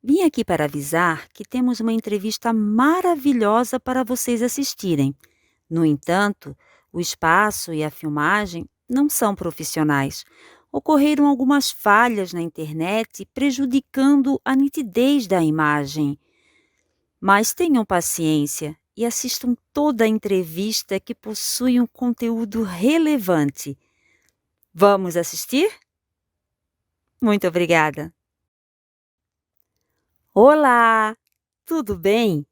Vim aqui para avisar que temos uma entrevista maravilhosa para vocês assistirem. No entanto, o espaço e a filmagem não são profissionais. Ocorreram algumas falhas na internet, prejudicando a nitidez da imagem. Mas tenham paciência e assistam toda a entrevista que possui um conteúdo relevante. Vamos assistir? Muito obrigada. Olá, tudo bem?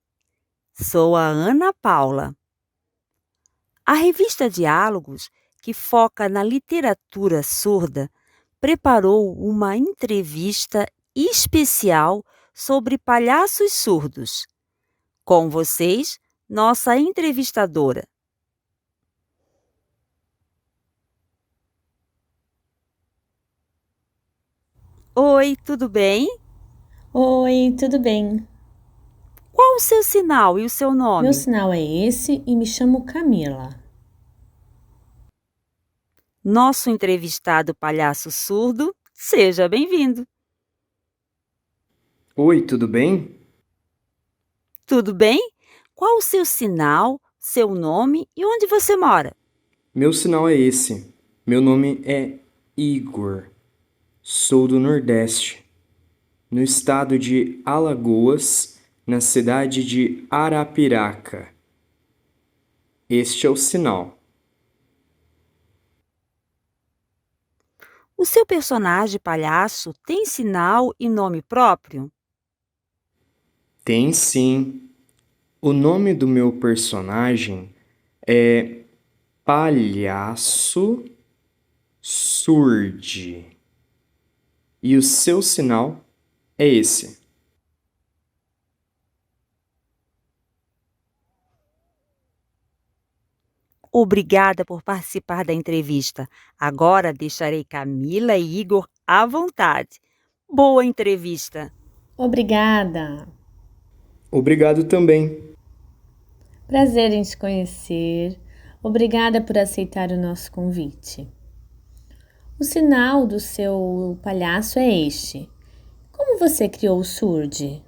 Sou a Ana Paula. A revista Diálogos, que foca na literatura surda, preparou uma entrevista especial sobre palhaços surdos. Com vocês, nossa entrevistadora. Oi, tudo bem? Oi, tudo bem? Qual o seu sinal e o seu Meu nome? sinal é esse e me chamo Camila. Nosso entrevistado palhaço surdo, seja bem-vindo. Oi, tudo bem? Tudo bem? Qual o seu sinal, seu nome e onde você mora? Meu sinal é esse. Meu nome é Igor. Sou do Nordeste, no estado de Alagoas, na cidade de Arapiraca. Este é o sinal. O seu personagem palhaço tem sinal e nome próprio? Tem sim. O nome do meu personagem é Palhaço Surde. E o seu sinal é esse. Obrigada por participar da entrevista. Agora deixarei Camila e Igor à vontade. Boa entrevista! Obrigada. Obrigado também. Prazer em te conhecer. Obrigada por aceitar o nosso convite. O sinal do seu palhaço é este. Como você criou o Surde?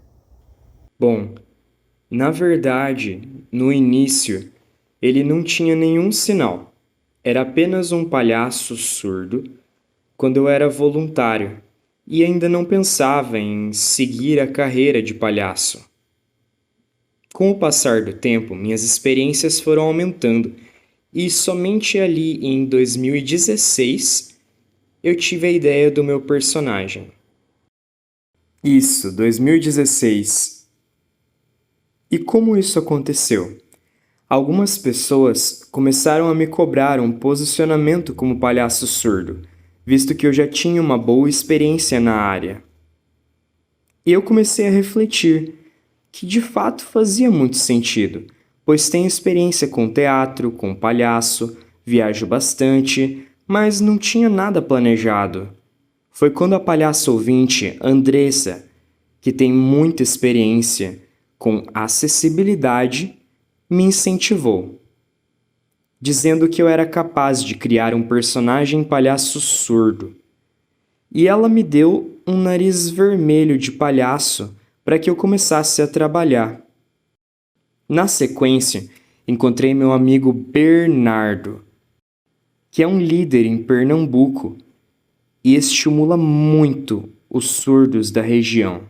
Bom, na verdade, no início, ele não tinha nenhum sinal. Era apenas um palhaço surdo quando eu era voluntário e ainda não pensava em seguir a carreira de palhaço. Com o passar do tempo, minhas experiências foram aumentando e somente ali em 2016 eu tive a ideia do meu personagem. Isso, 2016. E como isso aconteceu? Algumas pessoas começaram a me cobrar um posicionamento como palhaço surdo, visto que eu já tinha uma boa experiência na área. E eu comecei a refletir que de fato fazia muito sentido, pois tenho experiência com teatro, com palhaço, viajo bastante, mas não tinha nada planejado. Foi quando a palhaça ouvinte Andressa, que tem muita experiência com acessibilidade, me incentivou, dizendo que eu era capaz de criar um personagem palhaço surdo. E ela me deu um nariz vermelho de palhaço para que eu começasse a trabalhar. Na sequência, encontrei meu amigo Bernardo, que é um líder em Pernambuco e estimula muito os surdos da região.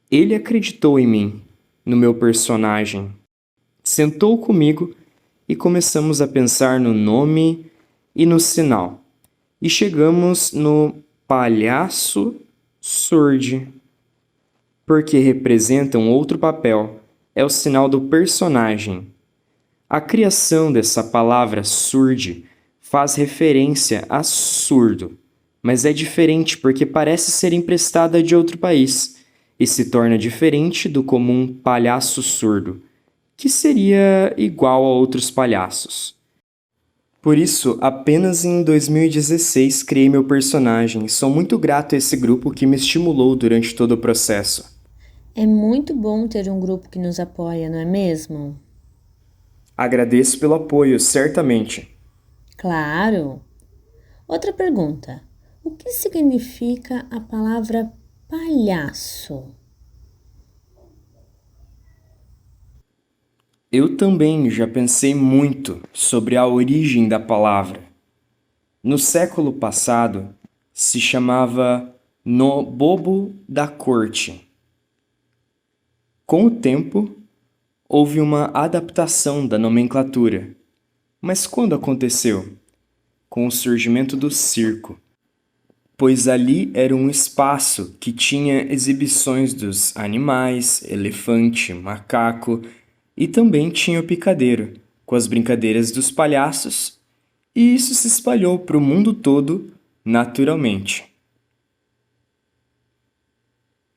Ele acreditou em mim, no meu personagem. Sentou comigo e começamos a pensar no nome e no sinal. E chegamos no palhaço surde, porque representa um outro papel, é o sinal do personagem. A criação dessa palavra surde faz referência a surdo, mas é diferente porque parece ser emprestada de outro país e se torna diferente do comum palhaço surdo, que seria igual a outros palhaços. Por isso, apenas em 2016 criei meu personagem e sou muito grato a esse grupo que me estimulou durante todo o processo. É muito bom ter um grupo que nos apoia, não é mesmo? Agradeço pelo apoio, certamente. Claro. Outra pergunta. O que significa a palavra palhaço? Eu também já pensei muito sobre a origem da palavra. No século passado, se chamava no bobo da corte. Com o tempo, houve uma adaptação da nomenclatura. Mas quando aconteceu? Com o surgimento do circo, pois ali era um espaço que tinha exibições dos animais, elefante, macaco e também tinha o picadeiro, com as brincadeiras dos palhaços, e isso se espalhou para o mundo todo naturalmente.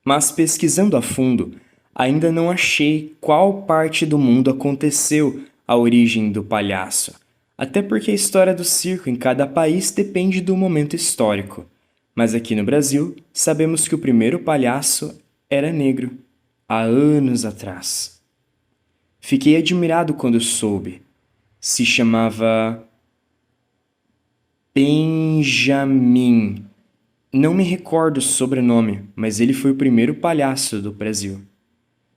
Mas pesquisando a fundo, ainda não achei qual parte do mundo aconteceu a origem do palhaço, até porque a história do circo em cada país depende do momento histórico. Mas aqui no Brasil, sabemos que o primeiro palhaço era negro, há anos atrás. Fiquei admirado quando soube. Se chamava Benjamin. Não me recordo o sobrenome, mas ele foi o primeiro palhaço do Brasil.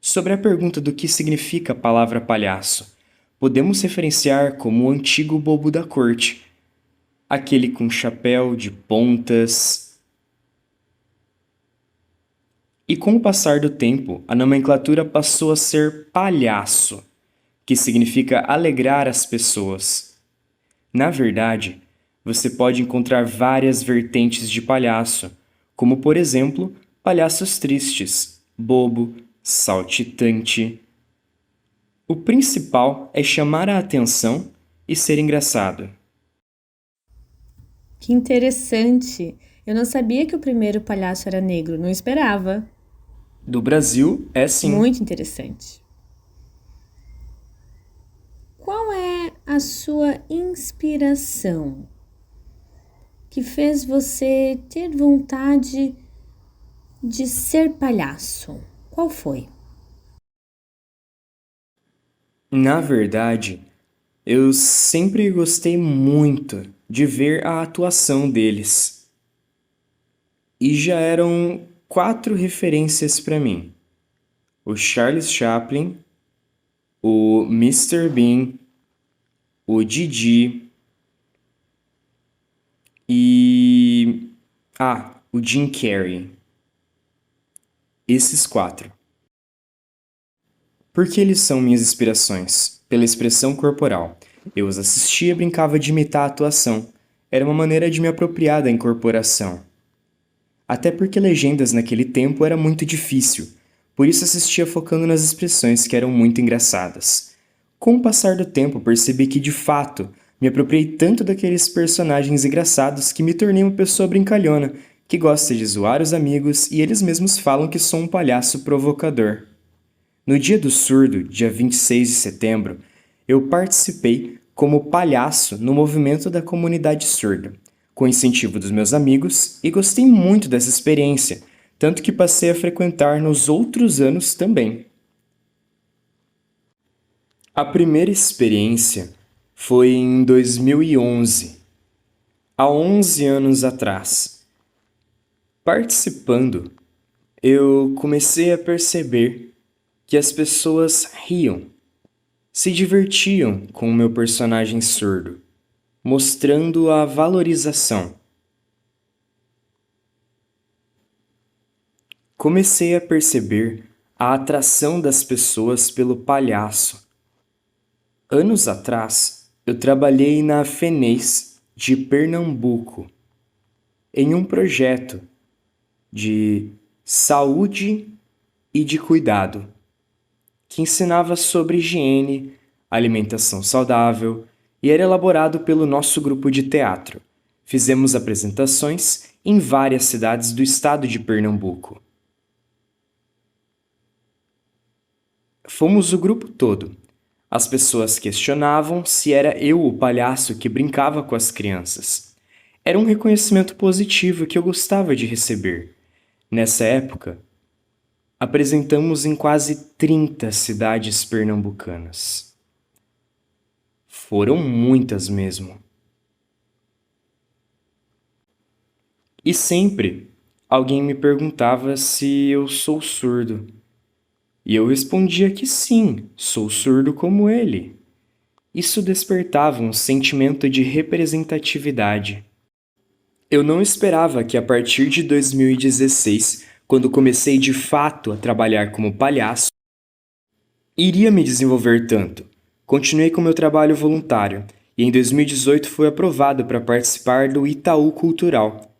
Sobre a pergunta do que significa a palavra palhaço, podemos referenciar como o antigo bobo da corte, aquele com chapéu de pontas. E com o passar do tempo, a nomenclatura passou a ser palhaço, que significa alegrar as pessoas. Na verdade, você pode encontrar várias vertentes de palhaço, como por exemplo, palhaços tristes, bobo, saltitante. O principal é chamar a atenção e ser engraçado. Que interessante! Eu não sabia que o primeiro palhaço era negro, não esperava. Do Brasil é sim. Muito interessante. Qual é a sua inspiração que fez você ter vontade de ser palhaço? Qual foi? Na verdade, eu sempre gostei muito de ver a atuação deles. E já eram 4 referências para mim: o Charles Chaplin, o Mr. Bean, o Didi e o Jim Carrey. Esses 4. Por que eles são minhas inspirações? Pela expressão corporal. Eu os assistia e brincava de imitar a atuação. Era uma maneira de me apropriar da incorporação. Até porque legendas naquele tempo era muito difícil, por isso assistia focando nas expressões que eram muito engraçadas. Com o passar do tempo, percebi que, de fato, me apropriei tanto daqueles personagens engraçados que me tornei uma pessoa brincalhona, que gosta de zoar os amigos e eles mesmos falam que sou um palhaço provocador. No Dia do Surdo, dia 26 de setembro, eu participei como palhaço no movimento da comunidade surda, com incentivo dos meus amigos, e gostei muito dessa experiência, tanto que passei a frequentar nos outros anos também. A primeira experiência foi em 2011, há 11 anos atrás. Participando, eu comecei a perceber que as pessoas riam, se divertiam com o meu personagem surdo, mostrando a valorização. Comecei a perceber a atração das pessoas pelo palhaço. Anos atrás, eu trabalhei na FENES de Pernambuco, em um projeto de saúde e de cuidado, que ensinava sobre higiene, alimentação saudável e era elaborado pelo nosso grupo de teatro. Fizemos apresentações em várias cidades do estado de Pernambuco. Fomos o grupo todo. As pessoas questionavam se era eu o palhaço que brincava com as crianças. Era um reconhecimento positivo que eu gostava de receber. Nessa época, apresentamos em quase 30 cidades pernambucanas. Foram muitas mesmo. E sempre alguém me perguntava se eu sou surdo. E eu respondia que sim, sou surdo como ele. Isso despertava um sentimento de representatividade. Eu não esperava que a partir de 2016, quando comecei de fato a trabalhar como palhaço, iria me desenvolver tanto. Continuei com meu trabalho voluntário e em 2018 fui aprovado para participar do Itaú Cultural,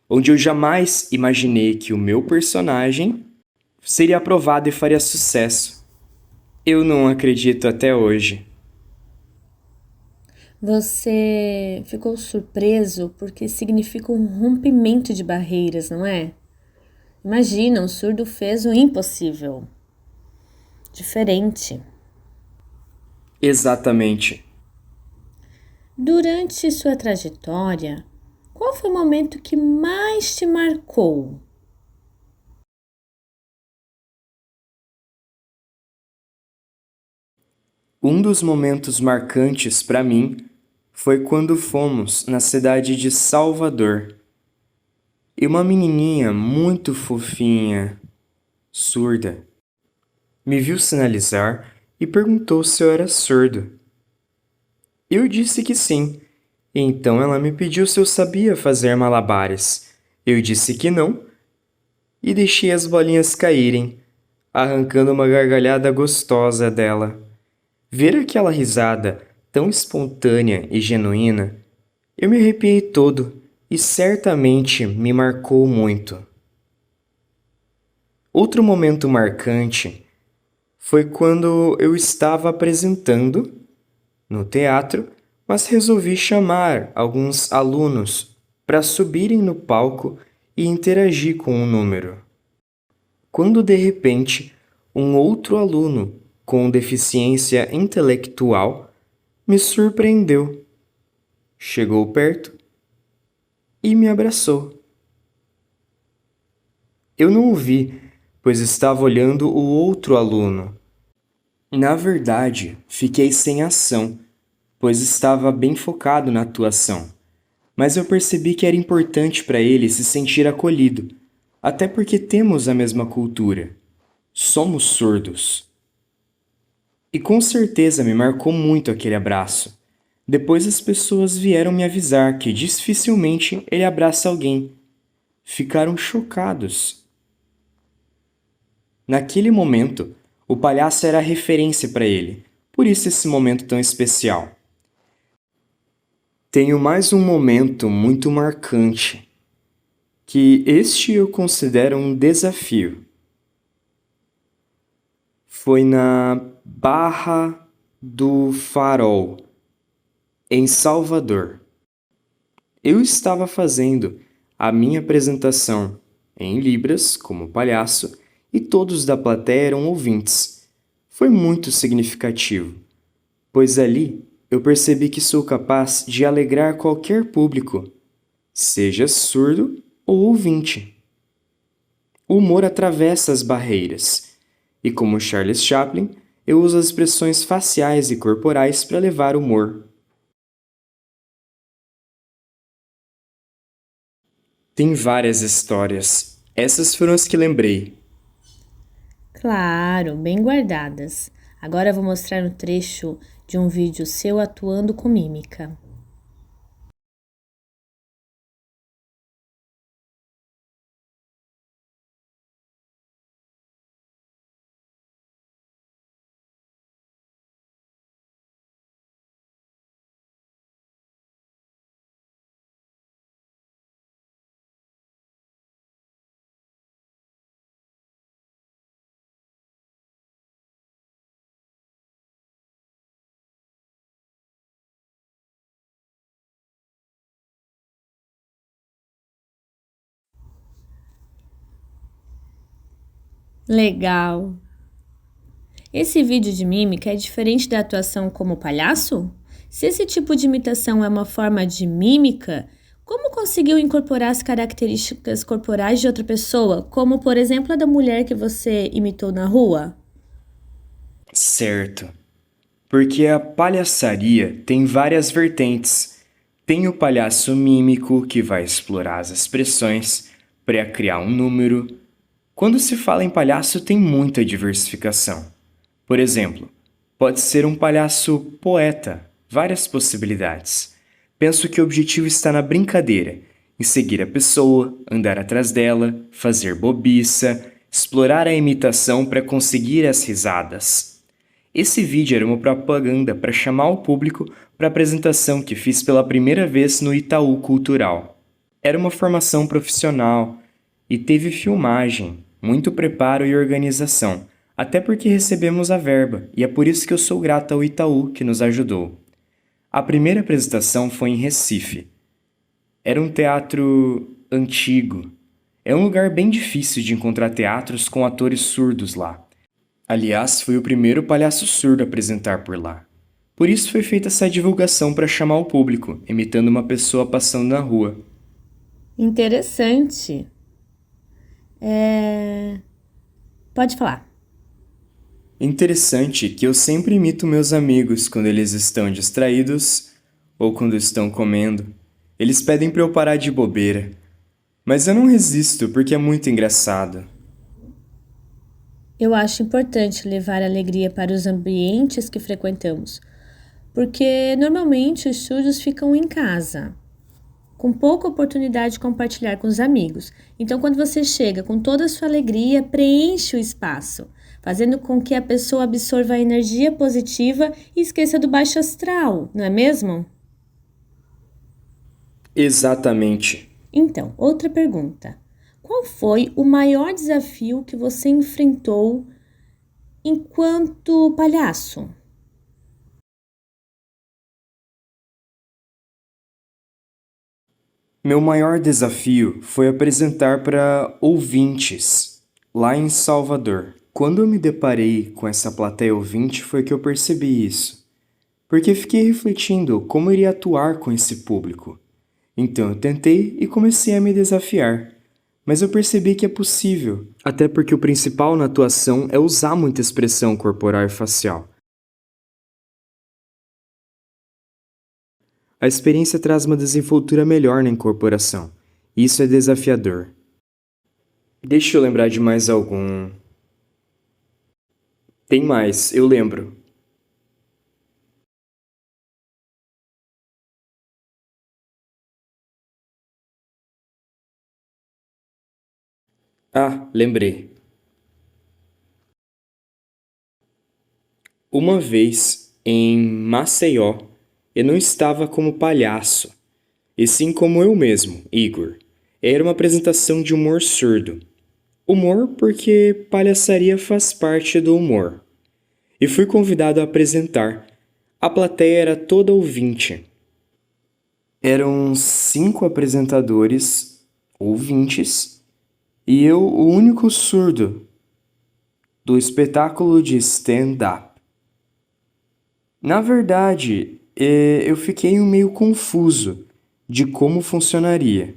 onde eu jamais imaginei que o meu personagem seria aprovado e faria sucesso. Eu não acredito até hoje. Você ficou surpreso porque significa um rompimento de barreiras, não é? Imagina, um surdo fez o impossível. Diferente. Exatamente. Durante sua trajetória, qual foi o momento que mais te marcou? Um dos momentos marcantes para mim foi quando fomos na cidade de Salvador e uma menininha muito fofinha, surda, me viu sinalizar e perguntou se eu era surdo. Eu disse que sim, e então ela me pediu se eu sabia fazer malabares. Eu disse que não e deixei as bolinhas caírem, arrancando uma gargalhada gostosa dela. Ver aquela risada tão espontânea e genuína, eu me arrepiei todo e certamente me marcou muito. Outro momento marcante foi quando eu estava apresentando no teatro, mas resolvi chamar alguns alunos para subirem no palco e interagir com o número. Quando de repente um outro aluno com deficiência intelectual me surpreendeu. Chegou perto e me abraçou. Eu não o vi, pois estava olhando o outro aluno. Na verdade, fiquei sem ação, pois estava bem focado na atuação. Mas eu percebi que era importante para ele se sentir acolhido, até porque temos a mesma cultura. Somos surdos. E com certeza me marcou muito aquele abraço. Depois as pessoas vieram me avisar que dificilmente ele abraça alguém. Ficaram chocados. Naquele momento, o palhaço era a referência para ele, por isso esse momento tão especial. Tenho mais um momento muito marcante, que este eu considero um desafio. Foi na Barra do Farol, em Salvador. Eu estava fazendo a minha apresentação em Libras, como palhaço, e todos da plateia eram ouvintes. Foi muito significativo, pois ali eu percebi que sou capaz de alegrar qualquer público, seja surdo ou ouvinte. O humor atravessa as barreiras, e como Charles Chaplin, eu uso as expressões faciais e corporais para levar humor. Tem várias histórias. Essas foram as que lembrei. Claro, bem guardadas. Agora eu vou mostrar um trecho de um vídeo seu atuando com mímica. Legal! Esse vídeo de mímica é diferente da atuação como palhaço? Se esse tipo de imitação é uma forma de mímica, como conseguiu incorporar as características corporais de outra pessoa, como por exemplo a da mulher que você imitou na rua? Certo. Porque a palhaçaria tem várias vertentes. Tem o palhaço mímico, que vai explorar as expressões para criar um número. Quando se fala em palhaço, tem muita diversificação. Por exemplo, pode ser um palhaço poeta, várias possibilidades. Penso que o objetivo está na brincadeira, em seguir a pessoa, andar atrás dela, fazer bobiça, explorar a imitação para conseguir as risadas. Esse vídeo era uma propaganda para chamar o público para a apresentação que fiz pela primeira vez no Itaú Cultural. Era uma formação profissional e teve filmagem, muito preparo e organização, até porque recebemos a verba, e é por isso que eu sou grato ao Itaú que nos ajudou. A primeira apresentação foi em Recife. Era um teatro antigo. É um lugar bem difícil de encontrar teatros com atores surdos lá. Aliás, fui o primeiro palhaço surdo a apresentar por lá. Por isso foi feita essa divulgação para chamar o público, imitando uma pessoa passando na rua. Interessante. Pode falar. Interessante que eu sempre imito meus amigos quando eles estão distraídos ou quando estão comendo. Eles pedem para eu parar de bobeira. Mas eu não resisto porque é muito engraçado. Eu acho importante levar alegria para os ambientes que frequentamos, porque normalmente os surdos ficam em casa, com pouca oportunidade de compartilhar com os amigos. Então, quando você chega com toda a sua alegria, preenche o espaço, fazendo com que a pessoa absorva a energia positiva e esqueça do baixo astral, não é mesmo? Exatamente. Então, outra pergunta. Qual foi o maior desafio que você enfrentou enquanto palhaço? Meu maior desafio foi apresentar para ouvintes lá em Salvador. Quando eu me deparei com essa plateia ouvinte foi que eu percebi isso, porque fiquei refletindo como iria atuar com esse público. Então eu tentei e comecei a me desafiar, mas eu percebi que é possível, até porque o principal na atuação é usar muita expressão corporal e facial. A experiência traz uma desenvoltura melhor na incorporação, e isso é desafiador. Deixa eu lembrar de mais algum. Tem mais, eu lembro. Ah, lembrei. Uma vez, em Maceió, eu não estava como palhaço, e sim como eu mesmo, Igor. Era uma apresentação de humor surdo. Humor porque palhaçaria faz parte do humor. E fui convidado a apresentar. A plateia era toda ouvinte. Eram 5 apresentadores, ouvintes, e eu o único surdo do espetáculo de stand-up. Na verdade, eu fiquei meio confuso de como funcionaria.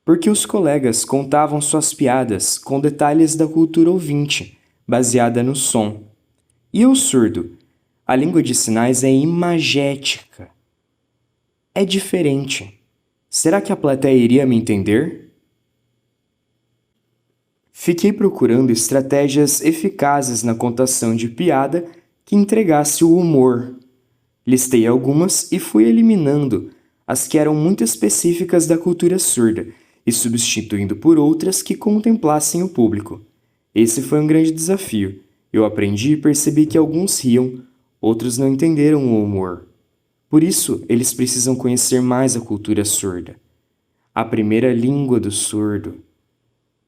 Porque os colegas contavam suas piadas com detalhes da cultura ouvinte, baseada no som. E eu surdo, a língua de sinais é imagética. É diferente. Será que a plateia iria me entender? Fiquei procurando estratégias eficazes na contação de piada que entregasse o humor. Listei algumas e fui eliminando as que eram muito específicas da cultura surda e substituindo por outras que contemplassem o público. Esse foi um grande desafio. Eu aprendi e percebi que alguns riam, outros não entenderam o humor. Por isso, eles precisam conhecer mais a cultura surda. A primeira língua do surdo,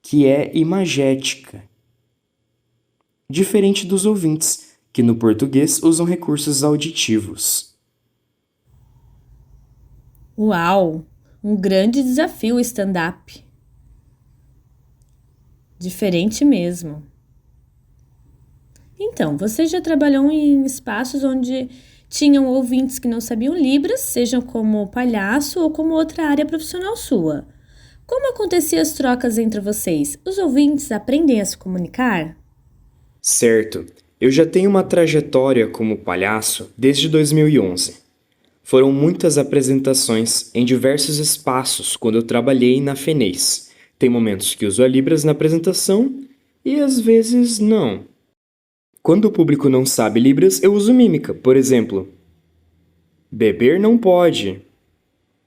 que é imagética. Diferente dos ouvintes, que no português usam recursos auditivos. Uau! Um grande desafio o stand-up. Diferente mesmo. Então, você já trabalhou em espaços onde tinham ouvintes que não sabiam Libras, sejam como palhaço ou como outra área profissional sua. Como aconteciam as trocas entre vocês? Os ouvintes aprendem a se comunicar? Certo, eu já tenho uma trajetória como palhaço desde 2011. Foram muitas apresentações em diversos espaços quando eu trabalhei na FENES, Tem momentos que uso a Libras na apresentação e às vezes não. Quando o público não sabe Libras, eu uso mímica, por exemplo. Beber não pode.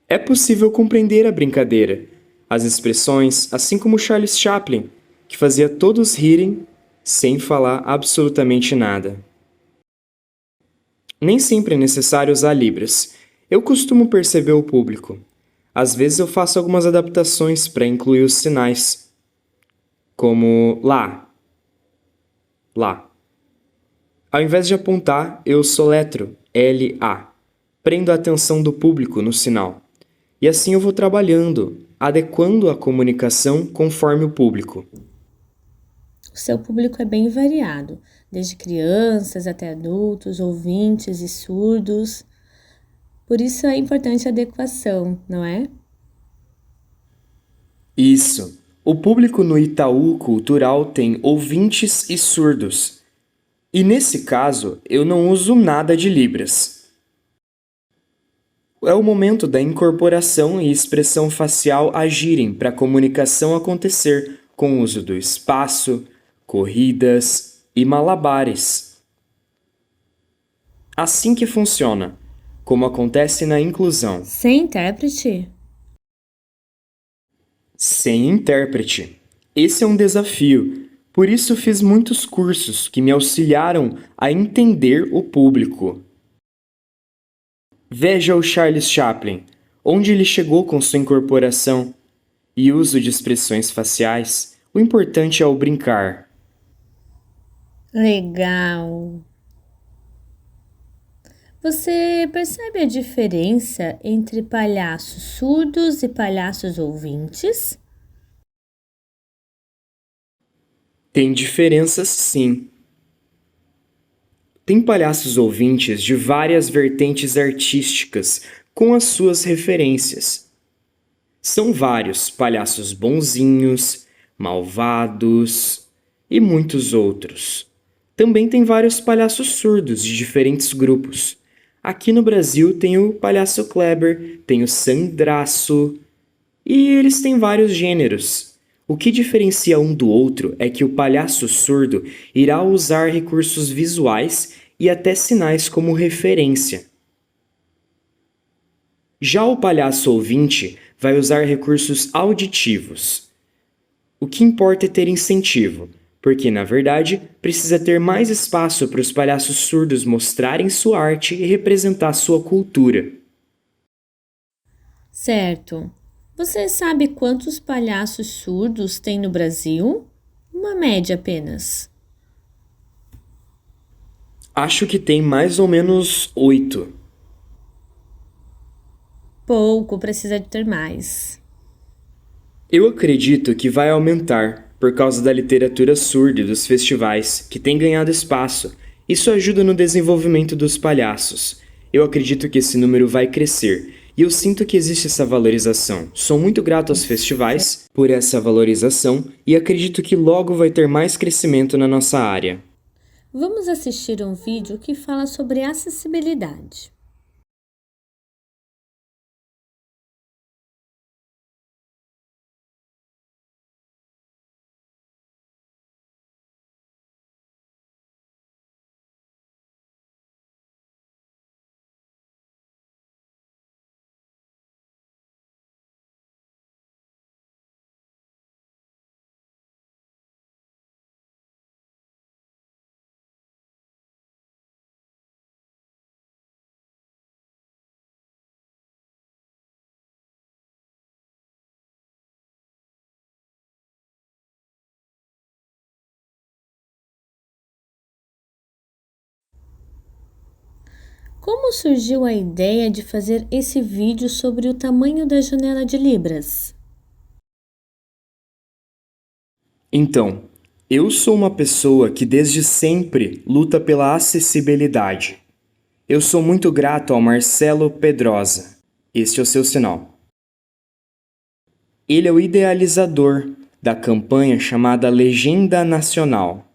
É possível compreender a brincadeira, as expressões, assim como Charles Chaplin, que fazia todos rirem sem falar absolutamente nada. Nem sempre é necessário usar Libras. Eu costumo perceber o público. Às vezes eu faço algumas adaptações para incluir os sinais, como lá, lá. Ao invés de apontar, eu soletro LA. Prendo a atenção do público no sinal. E assim eu vou trabalhando, adequando a comunicação conforme o público. O seu público é bem variado, desde crianças até adultos, ouvintes e surdos. Por isso é importante a adequação, não é? Isso. O público no Itaú Cultural tem ouvintes e surdos. E nesse caso, eu não uso nada de Libras. É o momento da incorporação e expressão facial agirem para a comunicação acontecer com o uso do espaço, corridas e malabares. Assim que funciona, como acontece na inclusão. Sem intérprete? Sem intérprete. Esse é um desafio, por isso fiz muitos cursos que me auxiliaram a entender o público. Veja o Charles Chaplin, onde ele chegou com sua incorporação e uso de expressões faciais. O importante é o brincar. Legal! Você percebe a diferença entre palhaços surdos e palhaços ouvintes? Tem diferenças, sim. Tem palhaços ouvintes de várias vertentes artísticas com as suas referências. São vários palhaços bonzinhos, malvados e muitos outros. Também tem vários palhaços surdos de diferentes grupos. Aqui no Brasil tem o Palhaço Kleber, tem o Sandraço, e eles têm vários gêneros. O que diferencia um do outro é que o palhaço surdo irá usar recursos visuais e até sinais como referência. Já o palhaço ouvinte vai usar recursos auditivos. O que importa é ter incentivo, porque, na verdade, precisa ter mais espaço para os palhaços surdos mostrarem sua arte e representar sua cultura. Certo. Você sabe quantos palhaços surdos tem no Brasil? Uma média apenas. Acho que tem mais ou menos 8. Pouco, precisa de ter mais. Eu acredito que vai aumentar por causa da literatura surda e dos festivais, que tem ganhado espaço. Isso ajuda no desenvolvimento dos palhaços. Eu acredito que esse número vai crescer. E eu sinto que existe essa valorização. Sou muito grato aos festivais por essa valorização e acredito que logo vai ter mais crescimento na nossa área. Vamos assistir um vídeo que fala sobre acessibilidade. Como surgiu a ideia de fazer esse vídeo sobre o tamanho da janela de Libras? Então, eu sou uma pessoa que desde sempre luta pela acessibilidade. Eu sou muito grato ao Marcelo Pedrosa. Este é o seu sinal. Ele é o idealizador da campanha chamada Legenda Nacional,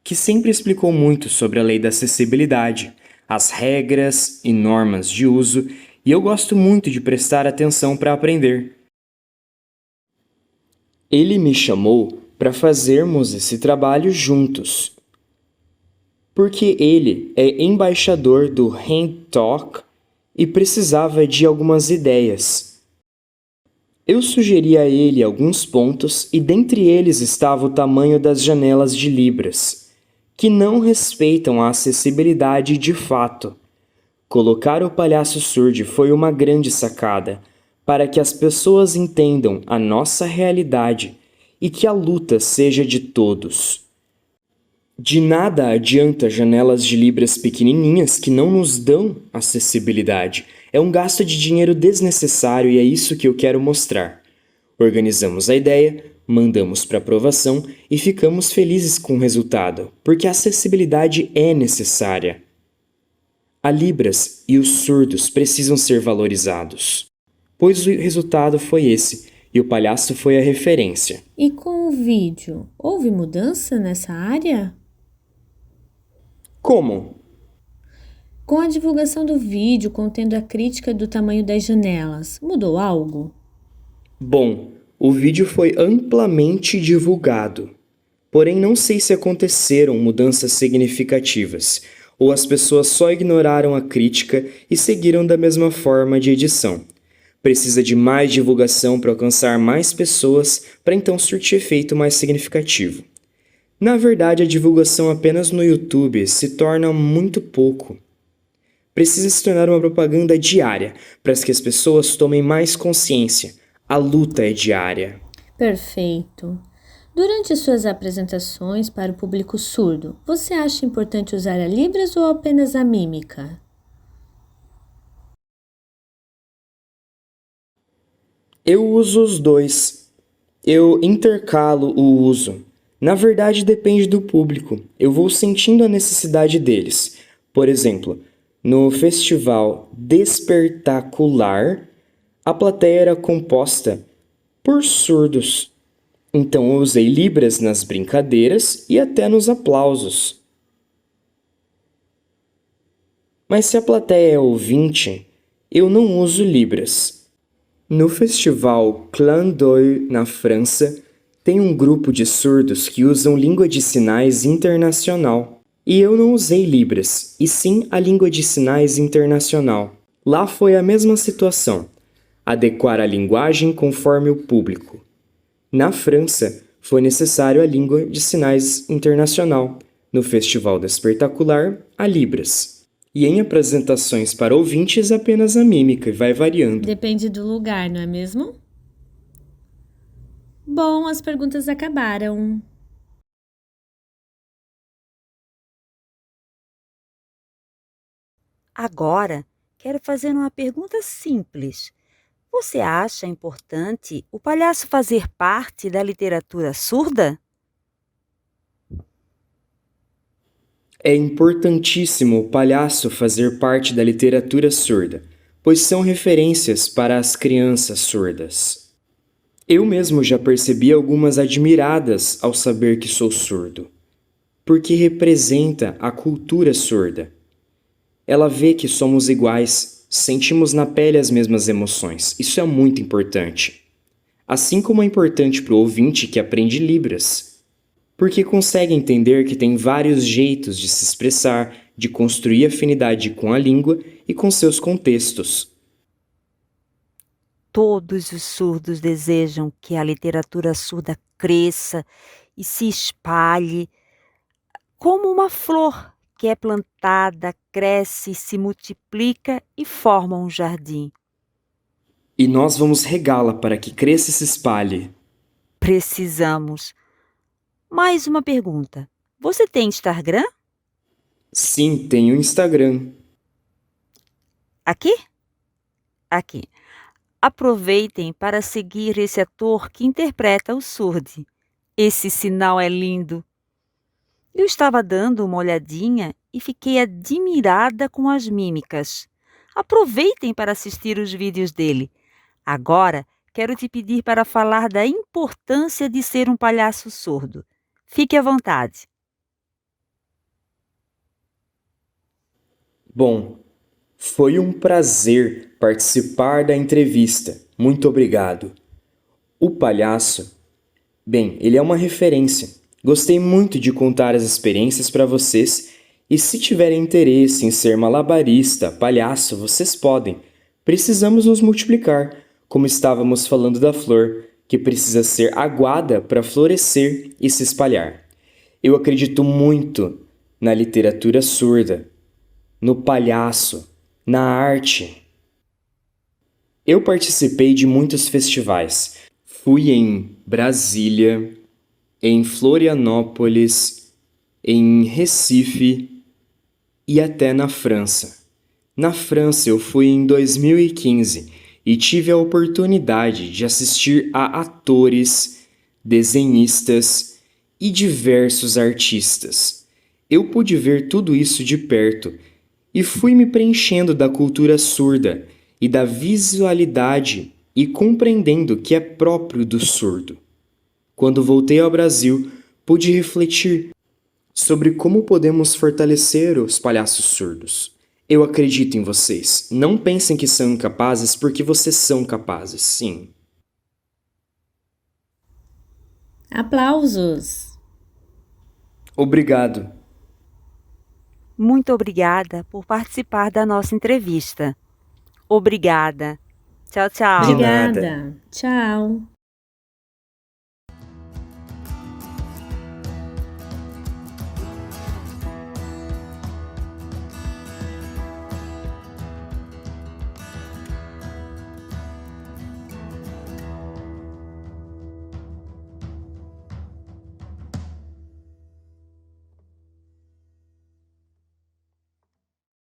que sempre explicou muito sobre a lei da acessibilidade, as regras e normas de uso, e eu gosto muito de prestar atenção para aprender. Ele me chamou para fazermos esse trabalho juntos, porque ele é embaixador do Hand Talk e precisava de algumas ideias. Eu sugeri a ele alguns pontos e dentre eles estava o tamanho das janelas de Libras, que não respeitam a acessibilidade de fato. Colocar o palhaço surdo foi uma grande sacada, para que as pessoas entendam a nossa realidade e que a luta seja de todos. De nada adianta janelas de Libras pequenininhas que não nos dão acessibilidade. É um gasto de dinheiro desnecessário e é isso que eu quero mostrar. Organizamos a ideia, mandamos para aprovação e ficamos felizes com o resultado, porque a acessibilidade é necessária. A Libras e os surdos precisam ser valorizados, pois o resultado foi esse, e o palhaço foi a referência. E com o vídeo, houve mudança nessa área? Como? Com a divulgação do vídeo contendo a crítica do tamanho das janelas, mudou algo? Bom, o vídeo foi amplamente divulgado, porém não sei se aconteceram mudanças significativas, ou as pessoas só ignoraram a crítica e seguiram da mesma forma de edição. Precisa de mais divulgação para alcançar mais pessoas para então surtir efeito mais significativo. Na verdade, a divulgação apenas no YouTube se torna muito pouco. Precisa se tornar uma propaganda diária para que as pessoas tomem mais consciência. A luta é diária. Perfeito. Durante suas apresentações para o público surdo, você acha importante usar a Libras ou apenas a mímica? Eu uso os dois. Eu intercalo o uso. Na verdade, depende do público. Eu vou sentindo a necessidade deles. Por exemplo, no festival Despertacular, a plateia era composta por surdos. Então eu usei Libras nas brincadeiras e até nos aplausos. Mas se a plateia é ouvinte, eu não uso Libras. No festival Clan d'Oeil, na França, tem um grupo de surdos que usam língua de sinais internacional. E eu não usei Libras, e sim a língua de sinais internacional. Lá foi a mesma situação. Adequar a linguagem conforme o público. Na França, foi necessário a língua de sinais internacional. No Festival Despertacular, a Libras. E em apresentações para ouvintes, apenas a mímica, e vai variando. Depende do lugar, não é mesmo? Bom, as perguntas acabaram. Agora, quero fazer uma pergunta simples. Você acha importante o palhaço fazer parte da literatura surda? É importantíssimo o palhaço fazer parte da literatura surda, pois são referências para as crianças surdas. Eu mesmo já percebi algumas admiradas ao saber que sou surdo, porque representa a cultura surda. Ela vê que somos iguais, sentimos na pele as mesmas emoções. Isso é muito importante. Assim como é importante para o ouvinte que aprende Libras, porque consegue entender que tem vários jeitos de se expressar, de construir afinidade com a língua e com seus contextos. Todos os surdos desejam que a literatura surda cresça e se espalhe como uma flor que é plantada, cresce, se multiplica e forma um jardim. E nós vamos regá-la para que cresça e se espalhe. Precisamos. Mais uma pergunta. Você tem Instagram? Sim, tenho Instagram. Aqui? Aqui. Aproveitem para seguir esse ator que interpreta o surdo. Esse sinal é lindo. Eu estava dando uma olhadinha e fiquei admirada com as mímicas. Aproveitem para assistir os vídeos dele. Agora, quero te pedir para falar da importância de ser um palhaço surdo. Fique à vontade. Bom, foi um prazer participar da entrevista. Muito obrigado. O palhaço Bem, ele é uma referência. Gostei muito de contar as experiências para vocês e se tiverem interesse em ser malabarista, palhaço, vocês podem. Precisamos nos multiplicar, como estávamos falando da flor, que precisa ser aguada para florescer e se espalhar. Eu acredito muito na literatura surda, no palhaço, na arte. Eu participei de muitos festivais. Fui em Brasília, em Florianópolis, em Recife e até na França. Na França eu fui em 2015 e tive a oportunidade de assistir a atores, desenhistas e diversos artistas. Eu pude ver tudo isso de perto e fui me preenchendo da cultura surda e da visualidade e compreendendo que é próprio do surdo. Quando voltei ao Brasil, pude refletir sobre como podemos fortalecer os palhaços surdos. Eu acredito em vocês. Não pensem que são incapazes porque vocês são capazes, sim. Aplausos! Obrigado. Muito obrigada por participar da nossa entrevista. Obrigada. Tchau, tchau. De nada. Obrigada. Tchau.